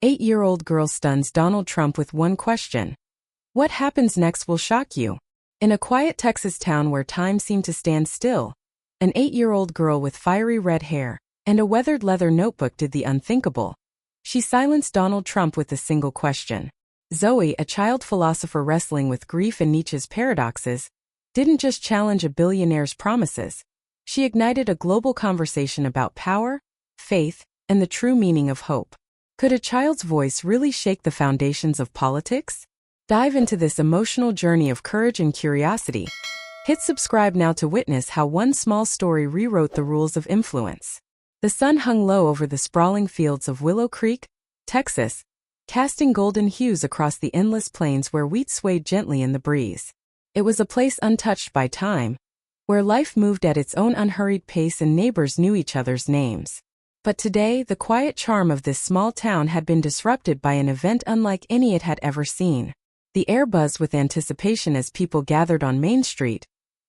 8-year-old girl stuns Donald Trump with one question. What happens next will shock you. In a quiet Texas town where time seemed to stand still, an 8-year-old girl with fiery red hair and a weathered leather notebook did the unthinkable. She silenced Donald Trump with a single question. Zoe, a child philosopher wrestling with grief and Nietzsche's paradoxes, didn't just challenge a billionaire's promises. She ignited a global conversation about power, faith, and the true meaning of hope. Could a child's voice really shake the foundations of politics? Dive into this emotional journey of courage and curiosity. Hit subscribe now to witness how one small story rewrote the rules of influence. The sun hung low over the sprawling fields of Willow Creek, Texas, casting golden hues across the endless plains where wheat swayed gently in the breeze. It was a place untouched by time, where life moved at its own unhurried pace and neighbors knew each other's names. But today, the quiet charm of this small town had been disrupted by an event unlike any it had ever seen. The air buzzed with anticipation as people gathered on Main Street,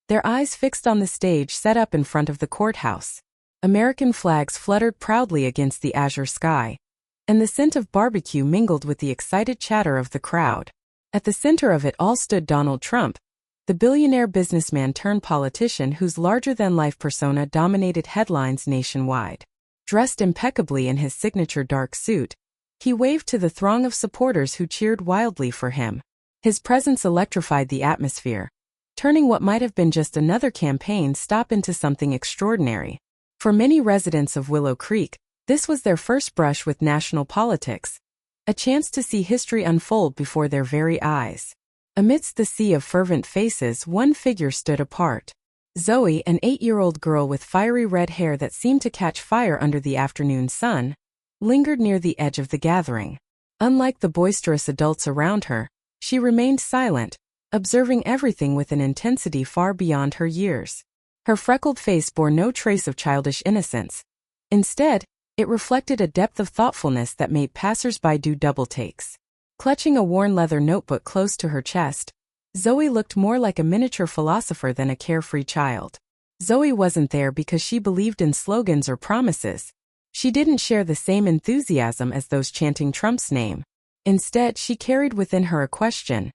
their eyes fixed on the stage set up in front of the courthouse. American flags fluttered proudly against the azure sky, and the scent of barbecue mingled with the excited chatter of the crowd. At the center of it all stood Donald Trump, the billionaire businessman turned politician whose larger-than-life persona dominated headlines nationwide. Dressed impeccably in his signature dark suit, he waved to the throng of supporters who cheered wildly for him. His presence electrified the atmosphere, turning what might have been just another campaign stop into something extraordinary. For many residents of Willow Creek, this was their first brush with national politics, a chance to see history unfold before their very eyes. Amidst the sea of fervent faces, one figure stood apart. Zoe, an 8-year-old girl with fiery red hair that seemed to catch fire under the afternoon sun, lingered near the edge of the gathering. Unlike the boisterous adults around her, she remained silent, observing everything with an intensity far beyond her years. Her freckled face bore no trace of childish innocence. Instead, it reflected a depth of thoughtfulness that made passers-by do double takes. Clutching a worn leather notebook close to her chest, Zoe looked more like a miniature philosopher than a carefree child. Zoe wasn't there because she believed in slogans or promises. She didn't share the same enthusiasm as those chanting Trump's name. Instead, she carried within her a question,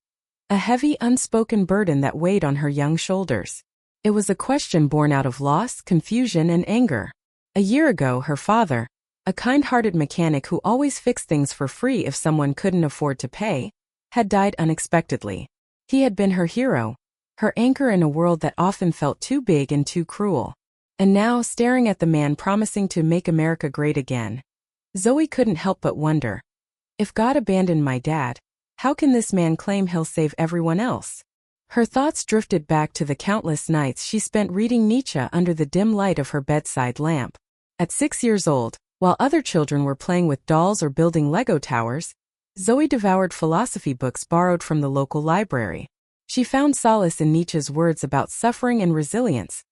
a heavy, unspoken burden that weighed on her young shoulders. It was a question born out of loss, confusion, and anger. A year ago, her father, a kind-hearted mechanic who always fixed things for free if someone couldn't afford to pay, had died unexpectedly. He had been her hero, her anchor in a world that often felt too big and too cruel. And now, staring at the man promising to make America great again, Zoe couldn't help but wonder, if God abandoned my dad, how can this man claim he'll save everyone else? Her thoughts drifted back to the countless nights she spent reading Nietzsche under the dim light of her bedside lamp. At 6 years old, while other children were playing with dolls or building Lego towers, Zoe devoured philosophy books borrowed from the local library. She found solace in Nietzsche's words about suffering and resilience,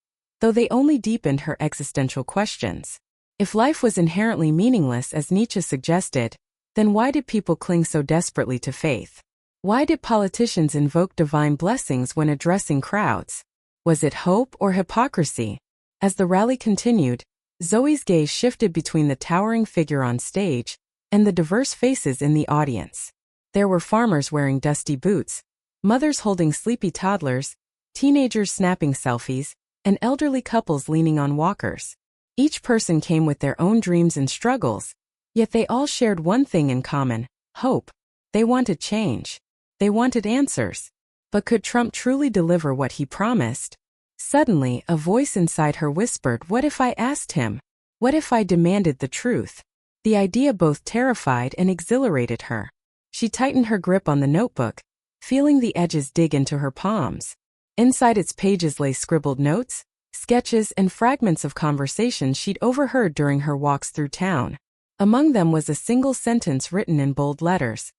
though they only deepened her existential questions. If life was inherently meaningless, as Nietzsche suggested, then why did people cling so desperately to faith? Why did politicians invoke divine blessings when addressing crowds? Was it hope or hypocrisy? As the rally continued, Zoe's gaze shifted between the towering figure on stage and the diverse faces in the audience. There were farmers wearing dusty boots, mothers holding sleepy toddlers, teenagers snapping selfies, and elderly couples leaning on walkers. Each person came with their own dreams and struggles, yet they all shared one thing in common: hope. They wanted change. They wanted answers. But could Trump truly deliver what he promised? Suddenly, a voice inside her whispered, "What if I asked him? What if I demanded the truth?" The idea both terrified and exhilarated her. She tightened her grip on the notebook, feeling the edges dig into her palms. Inside its pages lay scribbled notes, sketches, and fragments of conversations she'd overheard during her walks through town. Among them was a single sentence written in bold letters.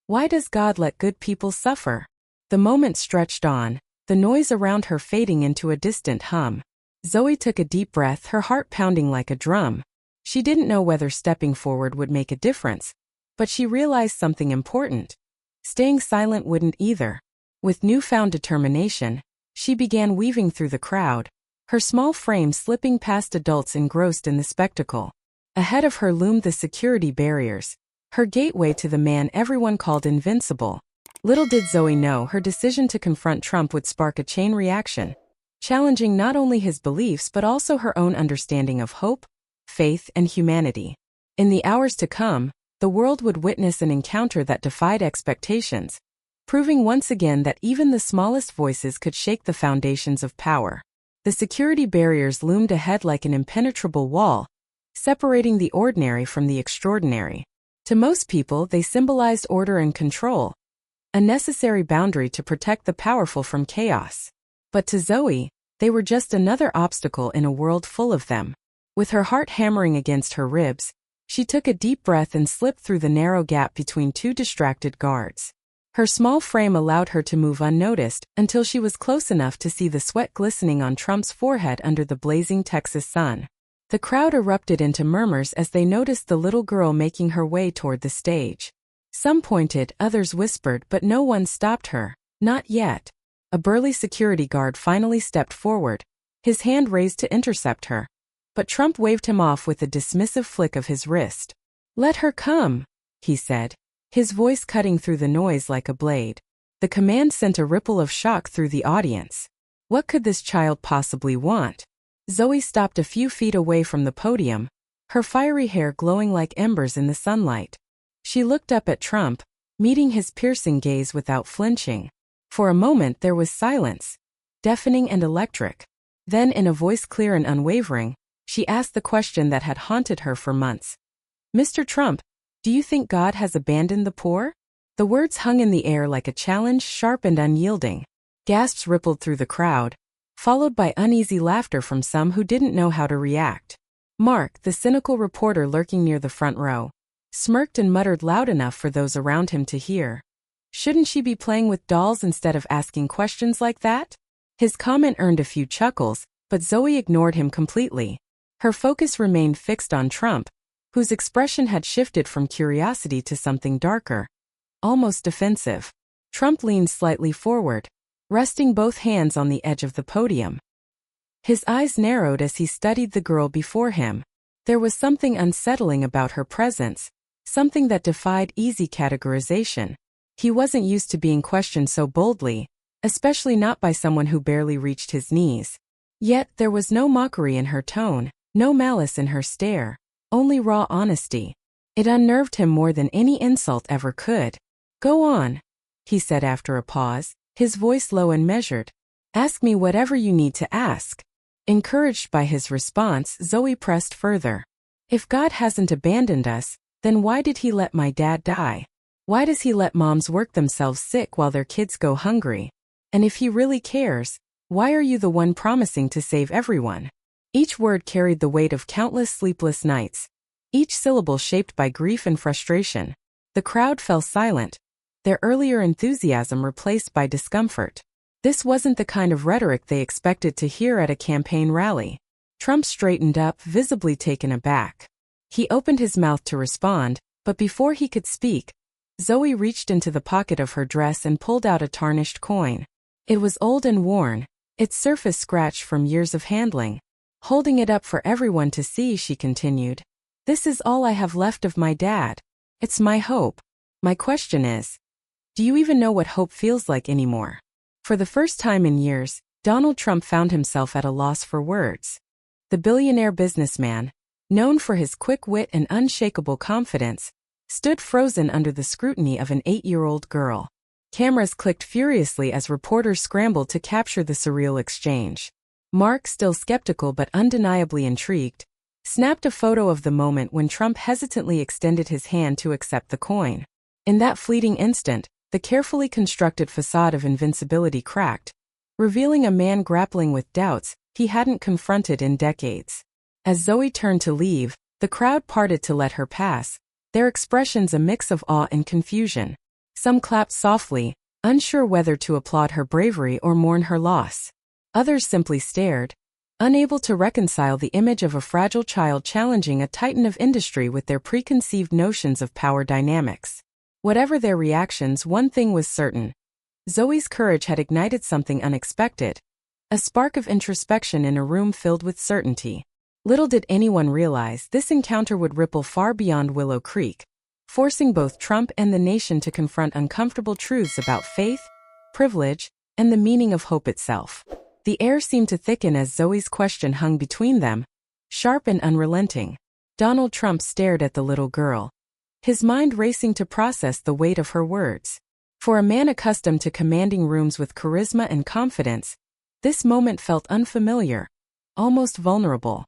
"Why does God let good people suffer?" The moment stretched on, the noise around her fading into a distant hum. Zoe took a deep breath, her heart pounding like a drum. She didn't know whether stepping forward would make a difference, but she realized something important. Staying silent wouldn't either. With newfound determination, she began weaving through the crowd, her small frame slipping past adults engrossed in the spectacle. Ahead of her loomed the security barriers, her gateway to the man everyone called invincible. Little did Zoe know her decision to confront Trump would spark a chain reaction, challenging not only his beliefs but also her own understanding of hope, faith, and humanity. In the hours to come, the world would witness an encounter that defied expectations, proving once again that even the smallest voices could shake the foundations of power. The security barriers loomed ahead like an impenetrable wall, separating the ordinary from the extraordinary. To most people, they symbolized order and control, a necessary boundary to protect the powerful from chaos. But to Zoe, they were just another obstacle in a world full of them. With her heart hammering against her ribs, she took a deep breath and slipped through the narrow gap between two distracted guards. Her small frame allowed her to move unnoticed until she was close enough to see the sweat glistening on Trump's forehead under the blazing Texas sun. The crowd erupted into murmurs as they noticed the little girl making her way toward the stage. Some pointed, others whispered, but no one stopped her. Not yet. A burly security guard finally stepped forward, his hand raised to intercept her. But Trump waved him off with a dismissive flick of his wrist. "Let her come," he said, his voice cutting through the noise like a blade. The command sent a ripple of shock through the audience. What could this child possibly want? Zoe stopped a few feet away from the podium, her fiery hair glowing like embers in the sunlight. She looked up at Trump, meeting his piercing gaze without flinching. For a moment there was silence, deafening and electric. Then, in a voice clear and unwavering, she asked the question that had haunted her for months. "Mr. Trump, do you think God has abandoned the poor?" The words hung in the air like a challenge, sharp and unyielding. Gasps rippled through the crowd, followed by uneasy laughter from some who didn't know how to react. Mark, the cynical reporter lurking near the front row, smirked and muttered loud enough for those around him to hear. "Shouldn't she be playing with dolls instead of asking questions like that?" His comment earned a few chuckles, but Zoe ignored him completely. Her focus remained fixed on Trump, whose expression had shifted from curiosity to something darker, almost defensive. Trump leaned slightly forward, resting both hands on the edge of the podium. His eyes narrowed as he studied the girl before him. There was something unsettling about her presence, something that defied easy categorization. He wasn't used to being questioned so boldly, especially not by someone who barely reached his knees. Yet there was no mockery in her tone, no malice in her stare, only raw honesty. It unnerved him more than any insult ever could. "Go on," he said after a pause, his voice low and measured. "Ask me whatever you need to ask." Encouraged by his response, Zoe pressed further. "If God hasn't abandoned us, then why did he let my dad die? Why does he let moms work themselves sick while their kids go hungry? And if he really cares, why are you the one promising to save everyone?" Each word carried the weight of countless sleepless nights, each syllable shaped by grief and frustration. The crowd fell silent, their earlier enthusiasm replaced by discomfort. This wasn't the kind of rhetoric they expected to hear at a campaign rally. Trump straightened up, visibly taken aback. He opened his mouth to respond, but before he could speak, Zoe reached into the pocket of her dress and pulled out a tarnished coin. It was old and worn, its surface scratched from years of handling. Holding it up for everyone to see, she continued, "This is all I have left of my dad. It's my hope. My question is, do you even know what hope feels like anymore?" For the first time in years, Donald Trump found himself at a loss for words. The billionaire businessman, known for his quick wit and unshakable confidence, stood frozen under the scrutiny of an 8-year-old girl. Cameras clicked furiously as reporters scrambled to capture the surreal exchange. Mark, still skeptical but undeniably intrigued, snapped a photo of the moment when Trump hesitantly extended his hand to accept the coin. In that fleeting instant, the carefully constructed facade of invincibility cracked, revealing a man grappling with doubts he hadn't confronted in decades. As Zoe turned to leave, the crowd parted to let her pass, their expressions a mix of awe and confusion. Some clapped softly, unsure whether to applaud her bravery or mourn her loss. Others simply stared, unable to reconcile the image of a fragile child challenging a titan of industry with their preconceived notions of power dynamics. Whatever their reactions, one thing was certain. Zoe's courage had ignited something unexpected, a spark of introspection in a room filled with certainty. Little did anyone realize this encounter would ripple far beyond Willow Creek, forcing both Trump and the nation to confront uncomfortable truths about faith, privilege, and the meaning of hope itself. The air seemed to thicken as Zoe's question hung between them, sharp and unrelenting. Donald Trump stared at the little girl, his mind racing to process the weight of her words. For a man accustomed to commanding rooms with charisma and confidence, this moment felt unfamiliar, almost vulnerable.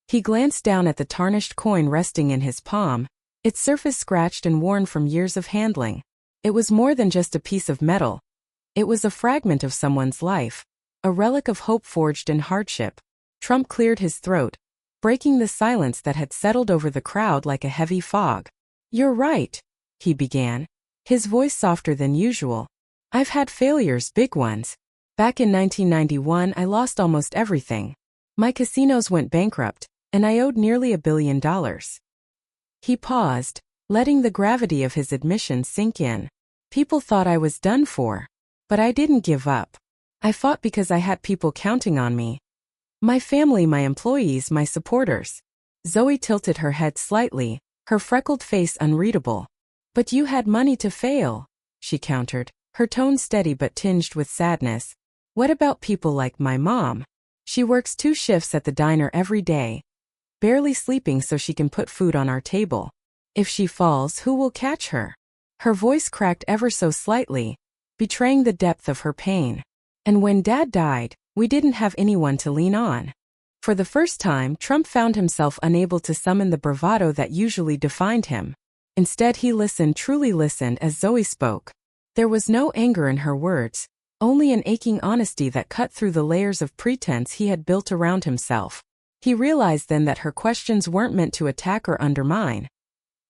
He glanced down at the tarnished coin resting in his palm, its surface scratched and worn from years of handling. It was more than just a piece of metal. It was a fragment of someone's life, a relic of hope forged in hardship. Trump cleared his throat, breaking the silence that had settled over the crowd like a heavy fog. "You're right," he began, his voice softer than usual. "I've had failures, big ones. Back in 1991, I lost almost everything. My casinos went bankrupt, and I owed nearly $1 billion. He paused, letting the gravity of his admission sink in. People thought I was done for. But I didn't give up. I fought because I had people counting on me. My family, my employees, my supporters." Zoe tilted her head slightly, her freckled face unreadable. "But you had money to fail," she countered, her tone steady but tinged with sadness. "What about people like my mom? She works 2 shifts at the diner every day, barely sleeping so she can put food on our table. If she falls, who will catch her?" Her voice cracked ever so slightly, betraying the depth of her pain. "And when Dad died, we didn't have anyone to lean on." For the first time, Trump found himself unable to summon the bravado that usually defined him. Instead, he listened, truly listened, as Zoe spoke. There was no anger in her words, only an aching honesty that cut through the layers of pretense he had built around himself. He realized then that her questions weren't meant to attack or undermine.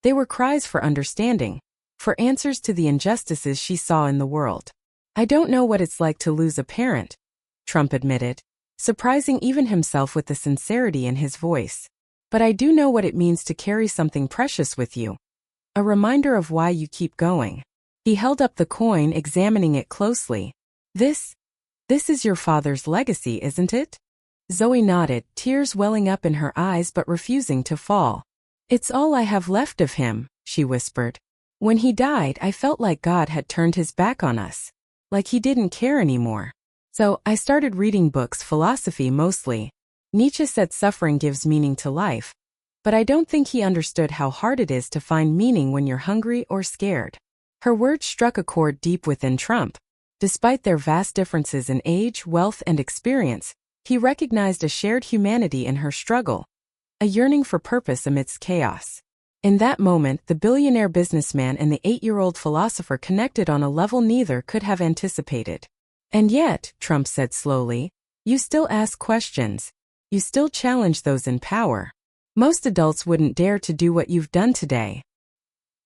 They were cries for understanding, for answers to the injustices she saw in the world. "I don't know what it's like to lose a parent," Trump admitted, surprising even himself with the sincerity in his voice. "But I do know what it means to carry something precious with you. A reminder of why you keep going." He held up the coin, examining it closely. This is your father's legacy, isn't it?" Zoe nodded, tears welling up in her eyes but refusing to fall. "It's all I have left of him," she whispered. "When he died, I felt like God had turned his back on us. Like he didn't care anymore. So I started reading books, philosophy mostly. Nietzsche said suffering gives meaning to life. But I don't think he understood how hard it is to find meaning when you're hungry or scared." Her words struck a chord deep within Trump. Despite their vast differences in age, wealth, and experience, he recognized a shared humanity in her struggle, a yearning for purpose amidst chaos. In that moment, the billionaire businessman and the 8-year-old philosopher connected on a level neither could have anticipated. "And yet," Trump said slowly, "you still ask questions. You still challenge those in power. Most adults wouldn't dare to do what you've done today."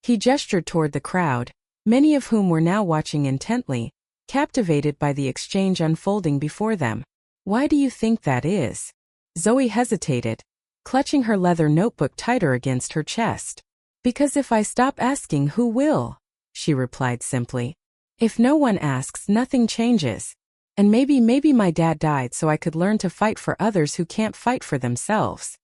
He gestured toward the crowd, many of whom were now watching intently, captivated by the exchange unfolding before them. "Why do you think that is?" Zoe hesitated, clutching her leather notebook tighter against her chest. "Because if I stop asking, who will?" she replied simply. "If no one asks, nothing changes. And maybe my dad died so I could learn to fight for others who can't fight for themselves."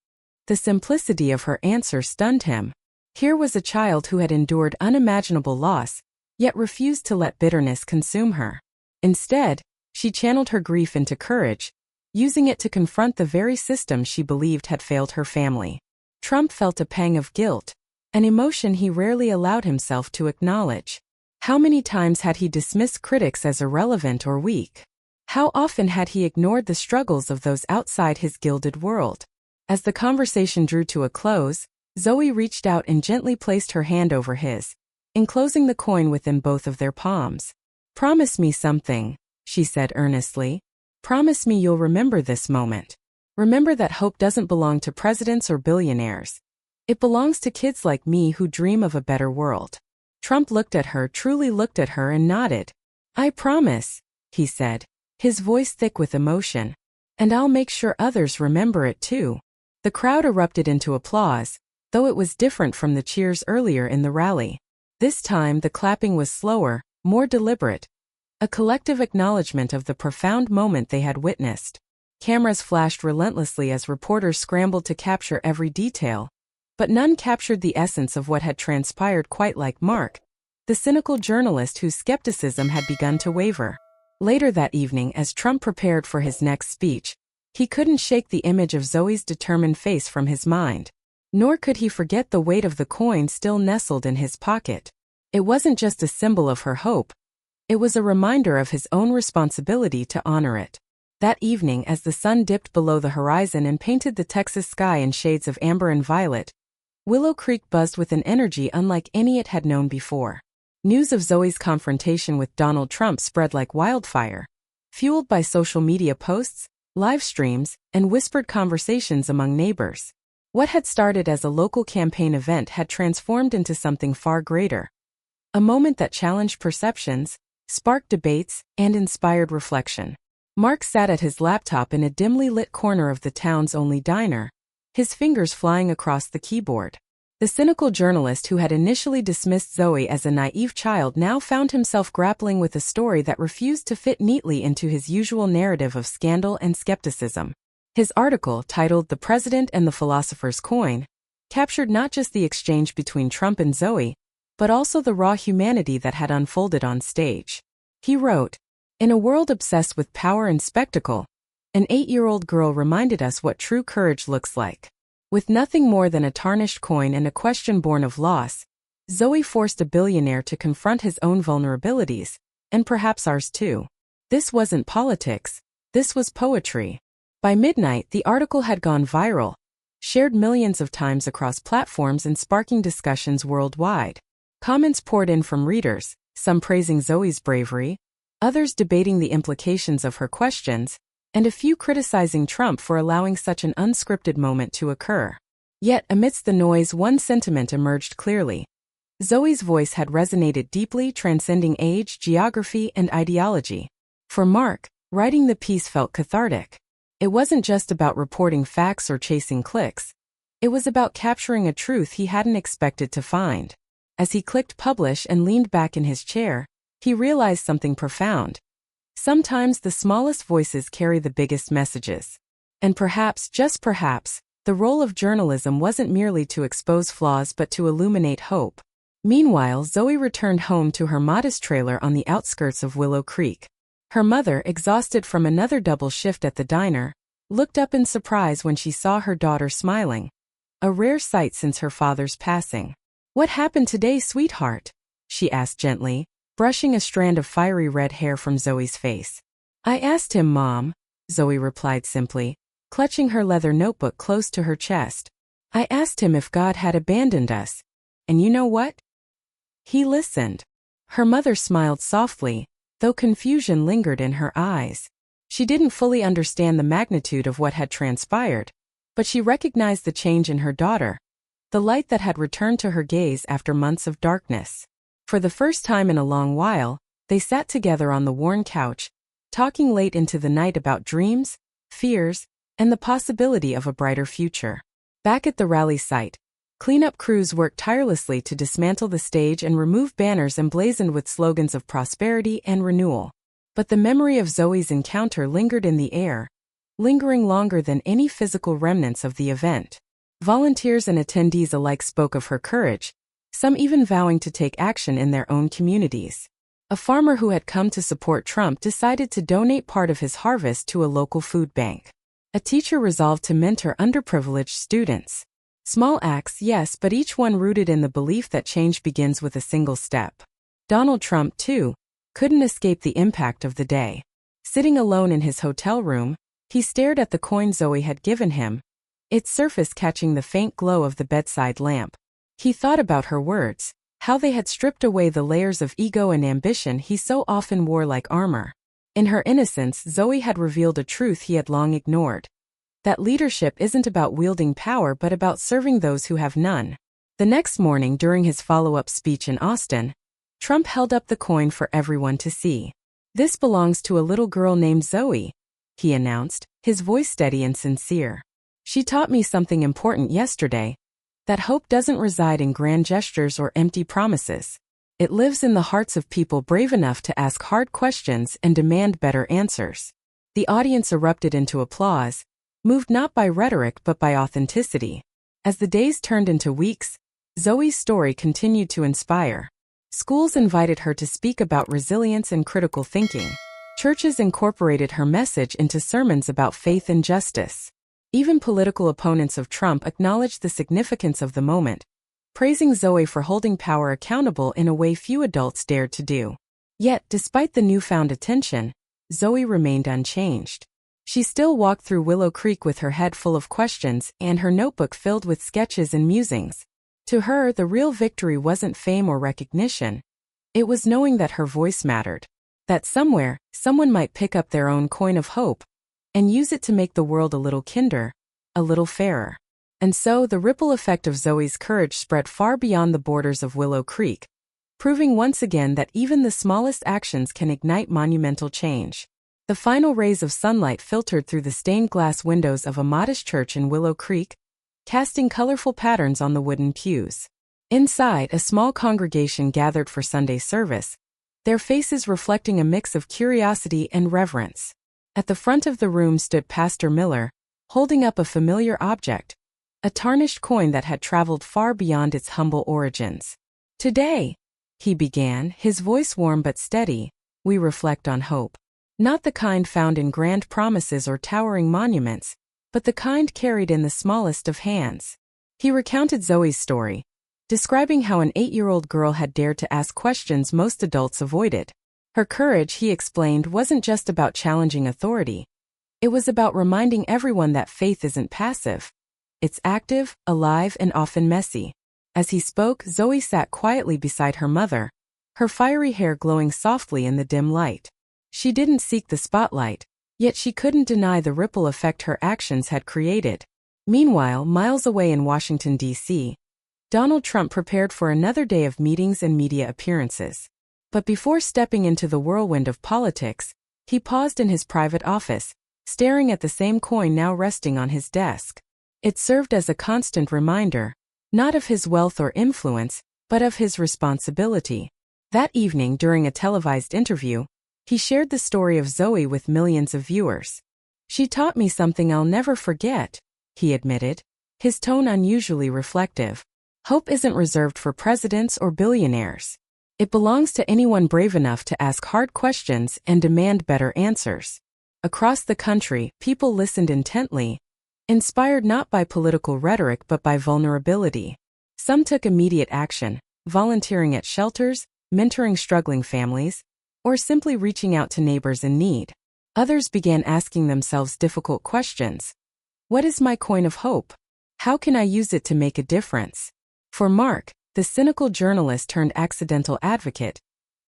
The simplicity of her answer stunned him. Here was a child who had endured unimaginable loss, yet refused to let bitterness consume her. Instead, she channeled her grief into courage, using it to confront the very system she believed had failed her family. Trump felt a pang of guilt, an emotion he rarely allowed himself to acknowledge. How many times had he dismissed critics as irrelevant or weak? How often had he ignored the struggles of those outside his gilded world? As the conversation drew to a close, Zoe reached out and gently placed her hand over his, enclosing the coin within both of their palms. "Promise me something," she said earnestly. "Promise me you'll remember this moment. Remember that hope doesn't belong to presidents or billionaires. It belongs to kids like me who dream of a better world." Trump looked at her, truly looked at her, and nodded. "I promise," he said, his voice thick with emotion. "And I'll make sure others remember it too." The crowd erupted into applause, though it was different from the cheers earlier in the rally. This time the clapping was slower, more deliberate, a collective acknowledgement of the profound moment they had witnessed. Cameras flashed relentlessly as reporters scrambled to capture every detail. But none captured the essence of what had transpired quite like Mark, the cynical journalist whose skepticism had begun to waver. Later that evening, as Trump prepared for his next speech, he couldn't shake the image of Zoe's determined face from his mind. Nor could he forget the weight of the coin still nestled in his pocket. It wasn't just a symbol of her hope. It was a reminder of his own responsibility to honor it. That evening, as the sun dipped below the horizon and painted the Texas sky in shades of amber and violet, Willow Creek buzzed with an energy unlike any it had known before. News of Zoe's confrontation with Donald Trump spread like wildfire, fueled by social media posts, live streams, and whispered conversations among neighbors. What had started as a local campaign event had transformed into something far greater. A moment that challenged perceptions, sparked debates, and inspired reflection. Mark sat at his laptop in a dimly lit corner of the town's only diner, his fingers flying across the keyboard. The cynical journalist who had initially dismissed Zoe as a naive child now found himself grappling with a story that refused to fit neatly into his usual narrative of scandal and skepticism. His article, titled "The President and the Philosopher's Coin," captured not just the exchange between Trump and Zoe, but also the raw humanity that had unfolded on stage. He wrote, "In a world obsessed with power and spectacle, an 8-year-old girl reminded us what true courage looks like. With nothing more than a tarnished coin and a question born of loss, Zoe forced a billionaire to confront his own vulnerabilities, and perhaps ours too. This wasn't politics, this was poetry." By midnight, the article had gone viral, shared millions of times across platforms and sparking discussions worldwide. Comments poured in from readers, some praising Zoe's bravery, others debating the implications of her questions, and a few criticizing Trump for allowing such an unscripted moment to occur. Yet, amidst the noise, one sentiment emerged clearly. Zoe's voice had resonated deeply, transcending age, geography, and ideology. For Mark, writing the piece felt cathartic. It wasn't just about reporting facts or chasing clicks. It was about capturing a truth he hadn't expected to find. As he clicked publish and leaned back in his chair, he realized something profound. Sometimes the smallest voices carry the biggest messages. And perhaps, just perhaps, the role of journalism wasn't merely to expose flaws but to illuminate hope. Meanwhile, Zoe returned home to her modest trailer on the outskirts of Willow Creek. Her mother, exhausted from another double shift at the diner, looked up in surprise when she saw her daughter smiling. A rare sight since her father's passing. "What happened today, sweetheart?" she asked gently, brushing a strand of fiery red hair from Zoe's face. "I asked him, Mom," Zoe replied simply, clutching her leather notebook close to her chest. "I asked him if God had abandoned us. And you know what? He listened." Her mother smiled softly, though confusion lingered in her eyes. She didn't fully understand the magnitude of what had transpired, but she recognized the change in her daughter, the light that had returned to her gaze after months of darkness. For the first time in a long while, they sat together on the worn couch, talking late into the night about dreams, fears, and the possibility of a brighter future. Back at the rally site, cleanup crews worked tirelessly to dismantle the stage and remove banners emblazoned with slogans of prosperity and renewal. But the memory of Zoe's encounter lingered in the air, lingering longer than any physical remnants of the event. Volunteers and attendees alike spoke of her courage, some even vowing to take action in their own communities. A farmer who had come to support Trump decided to donate part of his harvest to a local food bank. A teacher resolved to mentor underprivileged students. Small acts, yes, but each one rooted in the belief that change begins with a single step. Donald Trump, too, couldn't escape the impact of the day. Sitting alone in his hotel room, he stared at the coin Zoe had given him, its surface catching the faint glow of the bedside lamp. He thought about her words, how they had stripped away the layers of ego and ambition he so often wore like armor. In her innocence, Zoe had revealed a truth he had long ignored. That leadership isn't about wielding power but about serving those who have none. The next morning, during his follow-up speech in Austin, Trump held up the coin for everyone to see. "This belongs to a little girl named Zoe," he announced, his voice steady and sincere. "She taught me something important yesterday, that hope doesn't reside in grand gestures or empty promises. It lives in the hearts of people brave enough to ask hard questions and demand better answers." The audience erupted into applause, moved not by rhetoric but by authenticity. As the days turned into weeks, Zoe's story continued to inspire. Schools invited her to speak about resilience and critical thinking. Churches incorporated her message into sermons about faith and justice. Even political opponents of Trump acknowledged the significance of the moment, praising Zoe for holding power accountable in a way few adults dared to do. Yet, despite the newfound attention, Zoe remained unchanged. She still walked through Willow Creek with her head full of questions and her notebook filled with sketches and musings. To her, the real victory wasn't fame or recognition. It was knowing that her voice mattered. That somewhere, someone might pick up their own coin of hope and use it to make the world a little kinder, a little fairer. And so the ripple effect of Zoe's courage spread far beyond the borders of Willow Creek, proving once again that even the smallest actions can ignite monumental change. The final rays of sunlight filtered through the stained glass windows of a modest church in Willow Creek, casting colorful patterns on the wooden pews. Inside, a small congregation gathered for Sunday service, their faces reflecting a mix of curiosity and reverence. At the front of the room stood Pastor Miller, holding up a familiar object, a tarnished coin that had traveled far beyond its humble origins. "Today," he began, his voice warm but steady, "we reflect on hope. Not the kind found in grand promises or towering monuments, but the kind carried in the smallest of hands." He recounted Zoe's story, describing how an 8-year-old girl had dared to ask questions most adults avoided. Her courage, he explained, wasn't just about challenging authority. It was about reminding everyone that faith isn't passive. It's active, alive, and often messy. As he spoke, Zoe sat quietly beside her mother, her fiery hair glowing softly in the dim light. She didn't seek the spotlight, yet she couldn't deny the ripple effect her actions had created. Meanwhile, miles away in Washington, D.C., Donald Trump prepared for another day of meetings and media appearances. But before stepping into the whirlwind of politics, he paused in his private office, staring at the same coin now resting on his desk. It served as a constant reminder, not of his wealth or influence, but of his responsibility. That evening, during a televised interview, he shared the story of Zoe with millions of viewers. "She taught me something I'll never forget," he admitted, his tone unusually reflective. "Hope isn't reserved for presidents or billionaires. It belongs to anyone brave enough to ask hard questions and demand better answers." Across the country, people listened intently, inspired not by political rhetoric but by vulnerability. Some took immediate action, volunteering at shelters, mentoring struggling families, or simply reaching out to neighbors in need. Others began asking themselves difficult questions. What is my coin of hope? How can I use it to make a difference? For Mark, the cynical journalist turned accidental advocate,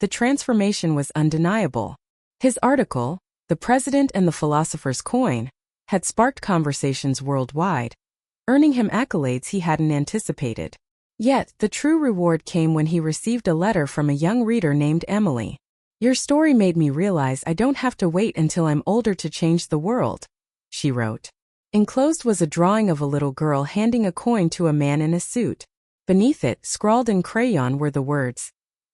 the transformation was undeniable. His article, "The President and the Philosopher's Coin," had sparked conversations worldwide, earning him accolades he hadn't anticipated. Yet, the true reward came when he received a letter from a young reader named Emily. "Your story made me realize I don't have to wait until I'm older to change the world," she wrote. Enclosed was a drawing of a little girl handing a coin to a man in a suit. Beneath it, scrawled in crayon, were the words,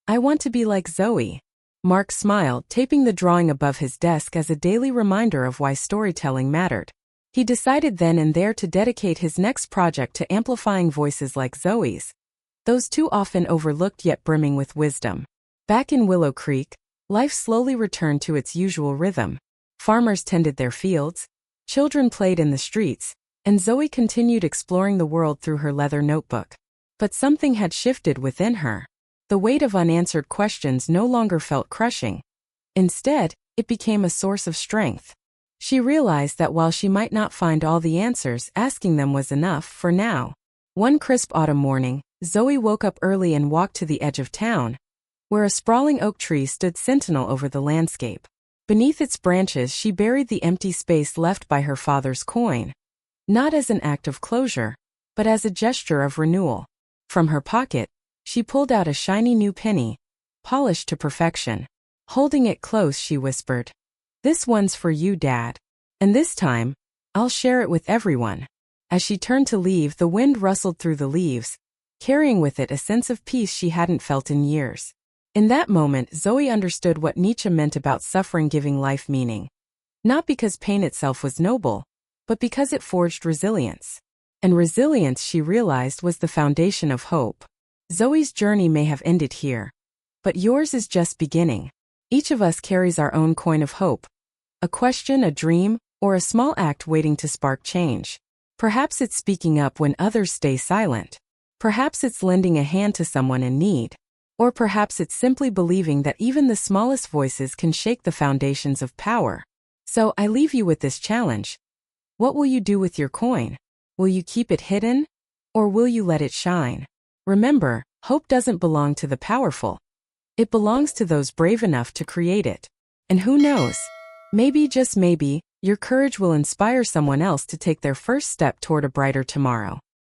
"I want to be like Zoe." Mark smiled, taping the drawing above his desk as a daily reminder of why storytelling mattered. He decided then and there to dedicate his next project to amplifying voices like Zoe's, those too often overlooked yet brimming with wisdom. Back in Willow Creek, life slowly returned to its usual rhythm. Farmers tended their fields, children played in the streets, and Zoe continued exploring the world through her leather notebook. But something had shifted within her. The weight of unanswered questions no longer felt crushing. Instead, it became a source of strength. She realized that while she might not find all the answers, asking them was enough for now. One crisp autumn morning, Zoe woke up early and walked to the edge of town, where a sprawling oak tree stood sentinel over the landscape. Beneath its branches, she buried the empty space left by her father's coin, not as an act of closure, but as a gesture of renewal. From her pocket, she pulled out a shiny new penny, polished to perfection. Holding it close, she whispered, "This one's for you, Dad. And this time, I'll share it with everyone." As she turned to leave, the wind rustled through the leaves, carrying with it a sense of peace she hadn't felt in years. In that moment, Zoe understood what Nietzsche meant about suffering giving life meaning. Not because pain itself was noble, but because it forged resilience. And resilience, she realized, was the foundation of hope. Zoe's journey may have ended here, but yours is just beginning. Each of us carries our own coin of hope. A question, a dream, or a small act waiting to spark change. Perhaps it's speaking up when others stay silent. Perhaps it's lending a hand to someone in need. Or perhaps it's simply believing that even the smallest voices can shake the foundations of power. So I leave you with this challenge. What will you do with your coin? Will you keep it hidden? Or will you let it shine? Remember, hope doesn't belong to the powerful. It belongs to those brave enough to create it. And who knows? Maybe, just maybe, your courage will inspire someone else to take their first step toward a brighter tomorrow.